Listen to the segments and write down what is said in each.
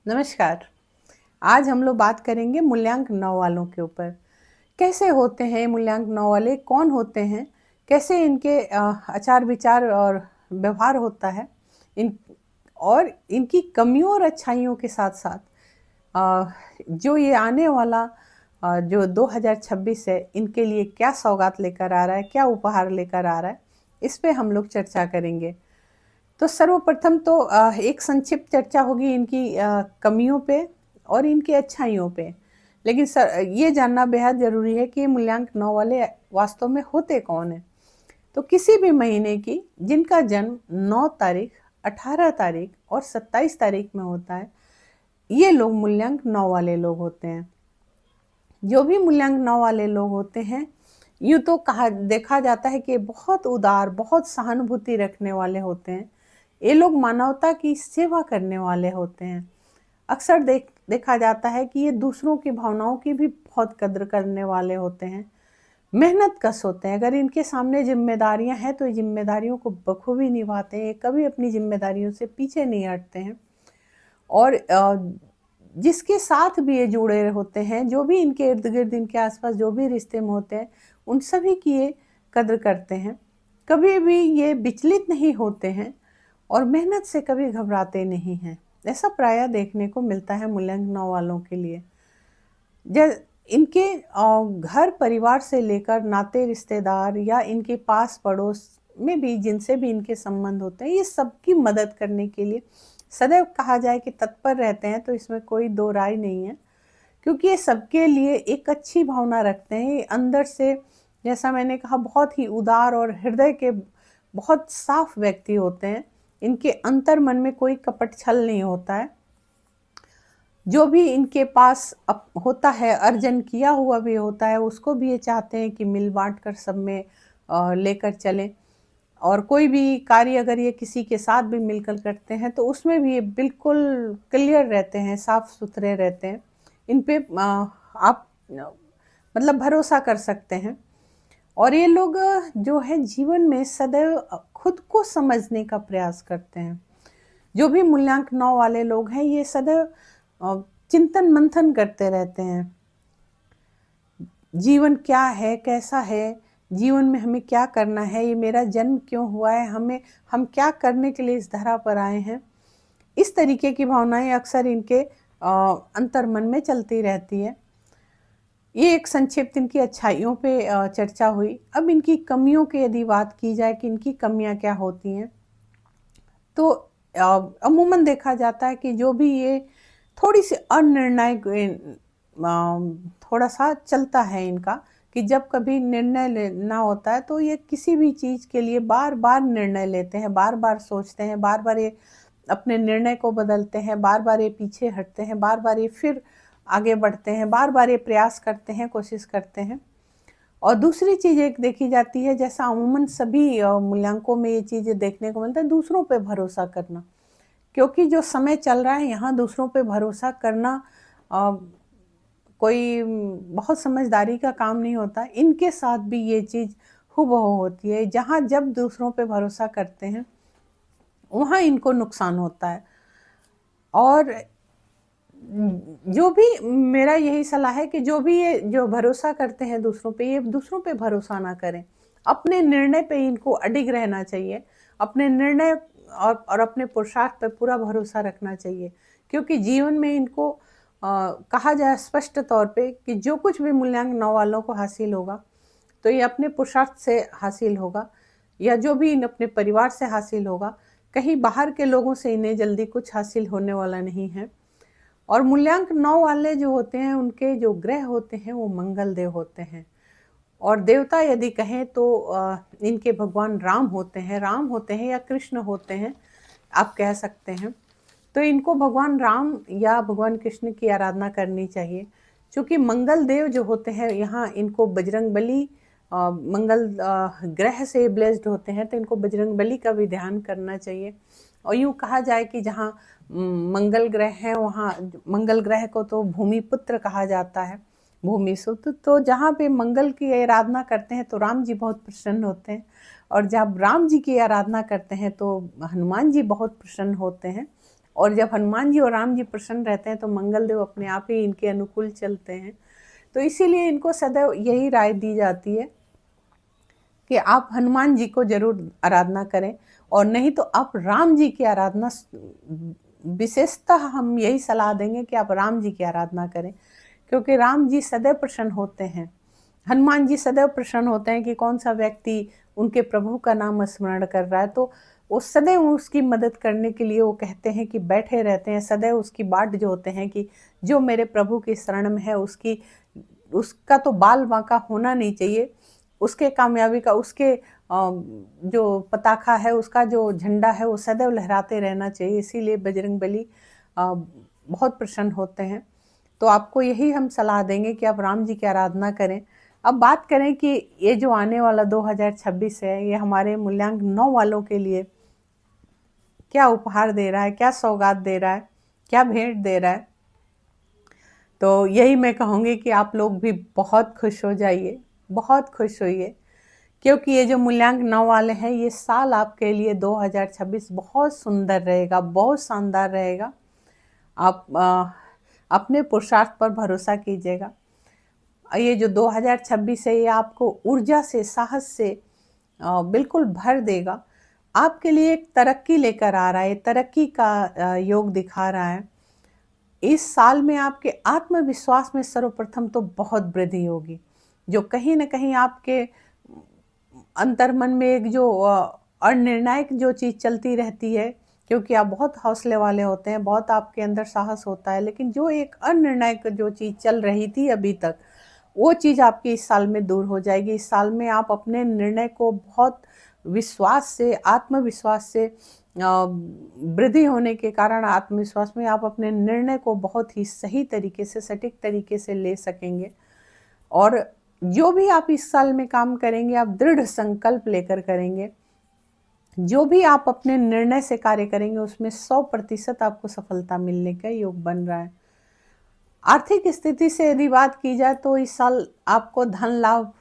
नमस्कार। आज हम लोग बात करेंगे मूल्यांक 9 वालों के ऊपर। कैसे होते हैं मूल्यांक 9 वाले, कौन होते हैं, कैसे इनके आचार विचार और व्यवहार होता है, इन और इनकी कमियों और अच्छाइयों के साथ साथ जो ये आने वाला जो 2026 है, इनके लिए क्या सौगात लेकर आ रहा है, क्या उपहार लेकर आ रहा है, इस पे हम लोग चर्चा करेंगे। तो सर्वप्रथम तो एक संक्षिप्त चर्चा होगी इनकी कमियों पे और इनकी अच्छाइयों पे। लेकिन सर ये जानना बेहद ज़रूरी है कि ये मूल्यांक 9 वाले वास्तव में होते कौन हैं। तो किसी भी महीने की जिनका जन्म 9 तारीख, 18 तारीख और 27 तारीख में होता है, ये लोग मूल्यांक 9 वाले लोग होते हैं। जो भी मूल्यांक 9 वाले लोग होते हैं, यूँ तो कहा देखा जाता है कि बहुत उदार, बहुत सहानुभूति रखने वाले होते हैं। ये लोग मानवता की सेवा करने वाले होते हैं। अक्सर देखा जाता है कि ये दूसरों की भावनाओं की भी बहुत कद्र करने वाले होते हैं। मेहनतकश होते हैं। अगर इनके सामने जिम्मेदारियां हैं तो ये जिम्मेदारियों को बखूबी निभाते हैं। ये कभी अपनी जिम्मेदारियों से पीछे नहीं हटते हैं। और जिसके साथ भी ये जुड़े होते हैं, जो भी इनके इर्द गिर्द, इनके आसपास जो भी रिश्ते में होते हैं, उन सभी की ये कद्र करते हैं। कभी भी ये विचलित नहीं होते हैं और मेहनत से कभी घबराते नहीं हैं। ऐसा प्रायः देखने को मिलता है मूल्यांक 9 वालों के लिए। इनके घर परिवार से लेकर नाते रिश्तेदार या इनके पास पड़ोस में भी जिनसे भी इनके संबंध होते हैं, ये सबकी मदद करने के लिए सदैव कहा जाए कि तत्पर रहते हैं, तो इसमें कोई दो राय नहीं है। क्योंकि ये सबके लिए एक अच्छी भावना रखते हैं। ये अंदर से, जैसा मैंने कहा, बहुत ही उदार और हृदय के बहुत साफ व्यक्ति होते हैं। इनके अंतर मन में कोई कपट छल नहीं होता है। जो भी इनके पास होता है, अर्जन किया हुआ भी होता है, उसको भी ये चाहते हैं कि मिल बांट कर सब में लेकर चलें। और कोई भी कार्य अगर ये किसी के साथ भी मिलकर करते हैं तो उसमें भी ये बिल्कुल क्लियर रहते हैं, साफ सुथरे रहते हैं। इन पे आप मतलब भरोसा कर सकते हैं। और ये लोग जो है जीवन में सदैव खुद को समझने का प्रयास करते हैं। जो भी मूल्यांक 9 वाले लोग हैं, ये सदैव चिंतन मंथन करते रहते हैं। जीवन क्या है, कैसा है, जीवन में हमें क्या करना है, ये मेरा जन्म क्यों हुआ है, हम क्या करने के लिए इस धरा पर आए हैं। इस तरीके की भावनाएं अक्सर इनके अंतर्मन में चलती रहती है। ये एक संक्षिप्त इनकी अच्छाइयों पे चर्चा हुई। अब इनकी कमियों की यदि बात की जाए कि इनकी कमियां क्या होती हैं, तो अमूमन देखा जाता है कि जो भी ये थोड़ी सी अनिर्णायक, थोड़ा सा चलता है इनका, कि जब कभी निर्णय लेना होता है तो ये किसी भी चीज़ के लिए बार बार निर्णय लेते हैं, बार बार सोचते हैं, बार बार ये अपने निर्णय को बदलते हैं, बार बार ये पीछे हटते हैं, बार बार ये फिर आगे बढ़ते हैं, बार बार ये प्रयास करते हैं, कोशिश करते हैं। और दूसरी चीज़ एक देखी जाती है, जैसा अमूमन सभी मूल्यांकों में ये चीज़ें देखने को मिलता है, दूसरों पे भरोसा करना। क्योंकि जो समय चल रहा है, यहाँ दूसरों पे भरोसा करना कोई बहुत समझदारी का काम नहीं होता। इनके साथ भी ये चीज़ हूबहू होती है। जहाँ जब दूसरों पे भरोसा करते हैं, वहाँ इनको नुकसान होता है। और जो भी, मेरा यही सलाह है कि जो भी ये जो भरोसा करते हैं दूसरों पे, ये दूसरों पे भरोसा ना करें। अपने निर्णय पे इनको अडिग रहना चाहिए। अपने निर्णय और अपने पुरुषार्थ पे पूरा भरोसा रखना चाहिए। क्योंकि जीवन में इनको कहा जाए स्पष्ट तौर पे कि जो कुछ भी मूल्यांक 9 वालों को हासिल होगा, तो ये अपने पुरुषार्थ से हासिल होगा, या जो भी इन अपने परिवार से हासिल होगा। कहीं बाहर के लोगों से इन्हें जल्दी कुछ हासिल होने वाला नहीं है। और मूल्यांक 9 वाले जो होते हैं, उनके जो ग्रह होते हैं वो मंगल देव होते हैं। और देवता यदि कहें तो इनके भगवान राम होते हैं या कृष्ण होते हैं, आप कह सकते हैं। तो इनको भगवान राम या भगवान कृष्ण की आराधना करनी चाहिए। क्योंकि मंगल देव जो होते हैं, यहाँ इनको बजरंग बली, मंगल ग्रह से ब्लेस्ड होते हैं, तो इनको बजरंग बली का भी ध्यान करना चाहिए। और यूँ कहा जाए कि जहाँ मंगल ग्रह है, वहाँ मंगल ग्रह को तो भूमि पुत्र कहा जाता है, भूमि सुत। तो जहाँ पे मंगल की आराधना करते हैं तो राम जी बहुत प्रसन्न होते हैं। और जब राम जी की आराधना करते हैं तो हनुमान जी बहुत प्रसन्न होते हैं। और जब हनुमान जी और राम जी प्रसन्न रहते हैं तो मंगल देव अपने आप ही इनके अनुकूल चलते हैं। तो इसीलिए इनको सदैव यही राय दी जाती है कि आप हनुमान जी को जरूर आराधना करें, और नहीं तो आप राम जी की आराधना, विशेषतः हम यही सलाह देंगे कि आप राम जी की आराधना करें, क्योंकि राम जी सदैव प्रसन्न होते हैं। हनुमान जी सदैव प्रसन्न होते हैं कि कौन सा व्यक्ति उनके प्रभु का नाम स्मरण कर रहा है, तो वो सदैव उसकी मदद करने के लिए वो कहते हैं कि बैठे रहते हैं, सदैव उसकी बाट जो होते हैं कि जो मेरे प्रभु की शरण में है उसका तो बाल बांका होना नहीं चाहिए, उसके कामयाबी का, उसके जो पताखा है, उसका जो झंडा है वो सदैव लहराते रहना चाहिए। इसीलिए बजरंगबली बहुत प्रसन्न होते हैं। तो आपको यही हम सलाह देंगे कि आप राम जी की आराधना करें। अब बात करें कि ये जो आने वाला 2026 है, ये हमारे मूल्यांक 9 वालों के लिए क्या उपहार दे रहा है, क्या सौगात दे रहा है, क्या भेंट दे रहा है। तो यही मैं कहूँगी कि आप लोग भी बहुत खुश हो जाइए, बहुत खुश होइए, क्योंकि ये जो मूल्यांक 9 वाले हैं, ये साल आपके लिए 2026 बहुत सुंदर रहेगा, बहुत शानदार रहेगा। आप अपने पुरुषार्थ पर भरोसा कीजिएगा। ये जो 2026 है, ये आपको ऊर्जा से, साहस से बिल्कुल भर देगा। आपके लिए एक तरक्की लेकर आ रहा है, तरक्की का योग दिखा रहा है। इस साल में आपके आत्मविश्वास में सर्वप्रथम तो बहुत वृद्धि होगी, जो कहीं ना कहीं आपके अंतर्मन में एक जो अनिर्णायक जो चीज़ चलती रहती है, क्योंकि आप बहुत हौसले वाले होते हैं, बहुत आपके अंदर साहस होता है, लेकिन जो एक अनिर्णायक जो चीज़ चल रही थी अभी तक, वो चीज़ आपकी इस साल में दूर हो जाएगी। इस साल में आप अपने निर्णय को बहुत विश्वास से, आत्मविश्वास से वृद्धि होने के कारण, आत्मविश्वास में आप अपने निर्णय को बहुत ही सही तरीके से, सटीक तरीके से ले सकेंगे। और जो भी आप इस साल में काम करेंगे, आप दृढ़ संकल्प लेकर करेंगे। जो भी आप अपने निर्णय से कार्य करेंगे, उसमें 100% आपको सफलता मिलने का योग बन रहा है। आर्थिक स्थिति से यदि बात की जाए तो इस साल आपको धन लाभ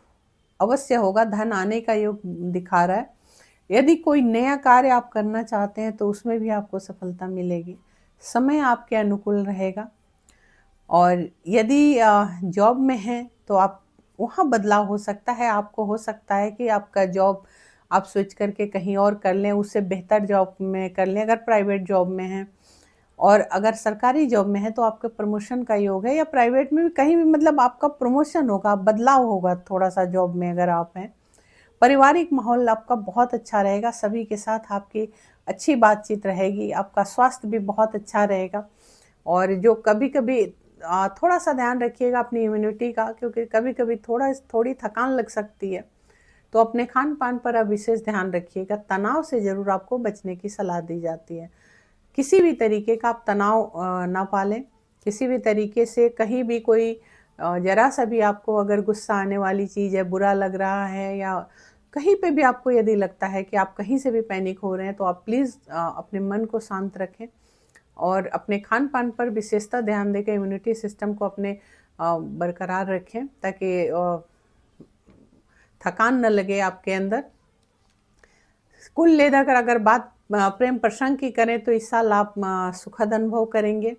अवश्य होगा, धन आने का योग दिखा रहा है। यदि कोई नया कार्य आप करना चाहते हैं तो उसमें भी आपको सफलता मिलेगी। समय आपके अनुकूल रहेगा। और यदि जॉब में हैं तो आप वहाँ बदलाव हो सकता है। आपको हो सकता है कि आपका जॉब आप स्विच करके कहीं और कर लें, उससे बेहतर जॉब में कर लें, अगर प्राइवेट जॉब में हैं। और अगर सरकारी जॉब में है तो आपके प्रमोशन का योग है, या प्राइवेट में भी कहीं भी, मतलब आपका प्रमोशन होगा, बदलाव होगा थोड़ा सा जॉब में अगर आप हैं। पारिवारिक माहौल आपका बहुत अच्छा रहेगा, सभी के साथ आपकी अच्छी बातचीत रहेगी, आपका स्वास्थ्य भी बहुत अच्छा रहेगा। और जो कभी कभी थोड़ा सा ध्यान रखिएगा अपनी इम्यूनिटी का, क्योंकि कभी कभी थोड़ी थकान लग सकती है, तो अपने खान पान पर आप विशेष ध्यान रखिएगा। तनाव से ज़रूर आपको बचने की सलाह दी जाती है। किसी भी तरीके का आप तनाव ना पालें, किसी भी तरीके से कहीं भी कोई जरा सा भी आपको अगर गुस्सा आने वाली चीज़ है, बुरा लग रहा है, या कहीं पे भी आपको यदि लगता है कि आप कहीं से भी पैनिक हो रहे हैं, तो आप प्लीज़ अपने मन को शांत रखें और अपने खान पान पर विशेषता ध्यान देकर इम्यूनिटी सिस्टम को अपने बरकरार रखें, ताकि थकान न लगे आपके अंदर। कुल लेकर अगर बात प्रेम प्रसंग की करें तो इस साल आप सुखद अनुभव करेंगे।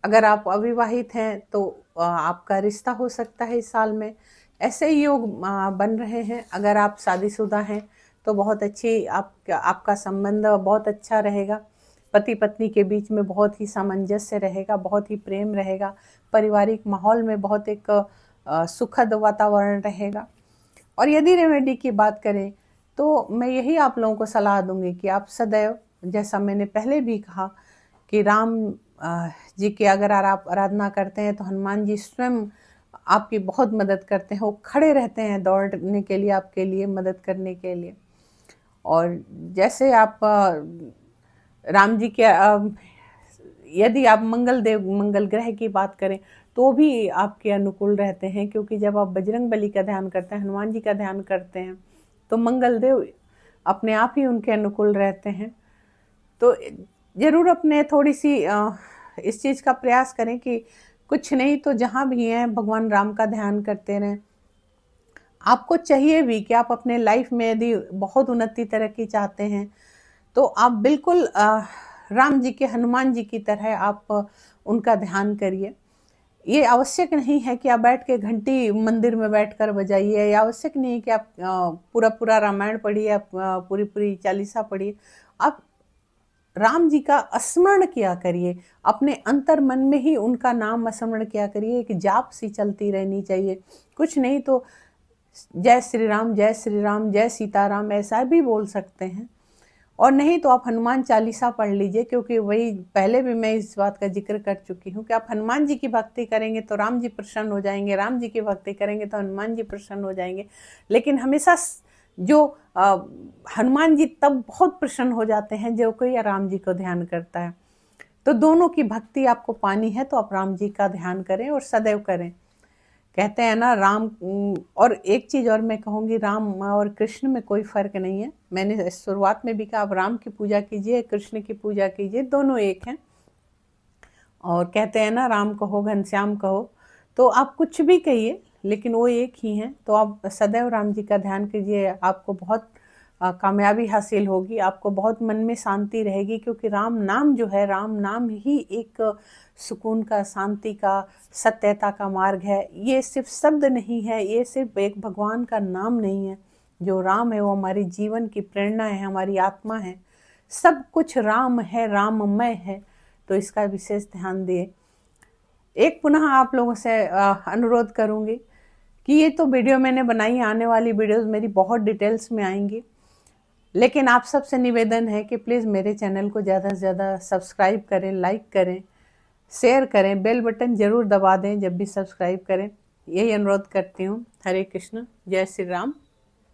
अगर आप अविवाहित हैं तो आपका रिश्ता हो सकता है इस साल में, ऐसे ही योग बन रहे हैं। अगर आप शादीशुदा हैं तो बहुत अच्छी आपका संबंध बहुत अच्छा रहेगा। पति पत्नी के बीच में बहुत ही सामंजस्य रहेगा, बहुत ही प्रेम रहेगा, पारिवारिक माहौल में बहुत एक सुखद वातावरण रहेगा। और यदि रेमेडी की बात करें तो मैं यही आप लोगों को सलाह दूंगी कि आप सदैव, जैसा मैंने पहले भी कहा, कि राम जी की अगर आप आराधना करते हैं तो हनुमान जी स्वयं आपकी बहुत मदद करते हैं। वो खड़े रहते हैं दौड़ने के लिए, आपके लिए मदद करने के लिए। और जैसे आप राम जी के यदि आप मंगल ग्रह की बात करें तो भी आपके अनुकूल रहते हैं, क्योंकि जब आप बजरंग बली का ध्यान करते हैं, हनुमान जी का ध्यान करते हैं, तो मंगल देव अपने आप ही उनके अनुकूल रहते हैं। तो जरूर अपने थोड़ी सी इस चीज़ का प्रयास करें कि कुछ नहीं तो जहाँ भी हैं भगवान राम का ध्यान करते रहें। आपको चाहिए भी कि आप अपने लाइफ में यदि बहुत उन्नति तरक्की चाहते हैं तो आप बिल्कुल राम जी के, हनुमान जी की तरह आप उनका ध्यान करिए। ये आवश्यक नहीं है कि आप बैठ के घंटी मंदिर में बैठकर बजाइए, या आवश्यक नहीं है कि आप पूरा पूरा रामायण पढ़िए, आप पूरी पूरी चालीसा पढ़िए। आप राम जी का स्मरण किया करिए, अपने अंतर मन में ही उनका नाम स्मरण किया करिए। एक जाप सी चलती रहनी चाहिए। कुछ नहीं तो जय श्री राम, जय श्री राम, जय सीताराम ऐसा भी बोल सकते हैं। और नहीं तो आप हनुमान चालीसा पढ़ लीजिए, क्योंकि वही पहले भी मैं इस बात का जिक्र कर चुकी हूँ कि आप हनुमान जी की भक्ति करेंगे तो राम जी प्रसन्न हो जाएंगे, राम जी की भक्ति करेंगे तो हनुमान जी प्रसन्न हो जाएंगे। लेकिन हमेशा जो हनुमान जी तब बहुत प्रसन्न हो जाते हैं जो कोई राम जी को ध्यान करता है। तो दोनों की भक्ति आपको पानी है तो आप राम जी का ध्यान करें और सदैव करें। कहते हैं ना राम, और एक चीज और मैं कहूँगी, राम और कृष्ण में कोई फर्क नहीं है। मैंने शुरुआत में भी कहा, आप राम की पूजा कीजिए, कृष्ण की पूजा कीजिए, दोनों एक हैं। और कहते हैं ना राम कहो घनश्याम कहो, तो आप कुछ भी कहिए लेकिन वो एक ही हैं। तो आप सदैव राम जी का ध्यान कीजिए, आपको बहुत कामयाबी हासिल होगी, आपको बहुत मन में शांति रहेगी। क्योंकि राम नाम जो है, राम नाम ही एक सुकून का, शांति का, सत्यता का मार्ग है। ये सिर्फ शब्द नहीं है, ये सिर्फ एक भगवान का नाम नहीं है। जो राम है वो हमारी जीवन की प्रेरणा है, हमारी आत्मा है। सब कुछ राम है, राममय है। तो इसका विशेष ध्यान दिए। एक पुनः आप लोगों से अनुरोध करूंगी कि ये तो वीडियो मैंने बनाई, आने वाली वीडियोस मेरी बहुत डिटेल्स में आएंगी, लेकिन आप सबसे निवेदन है कि प्लीज़ मेरे चैनल को ज़्यादा से ज़्यादा सब्सक्राइब करें, लाइक करें, शेयर करें, बेल बटन ज़रूर दबा दें जब भी सब्सक्राइब करें। यही अनुरोध करती हूँ। हरे कृष्ण, जय श्री राम।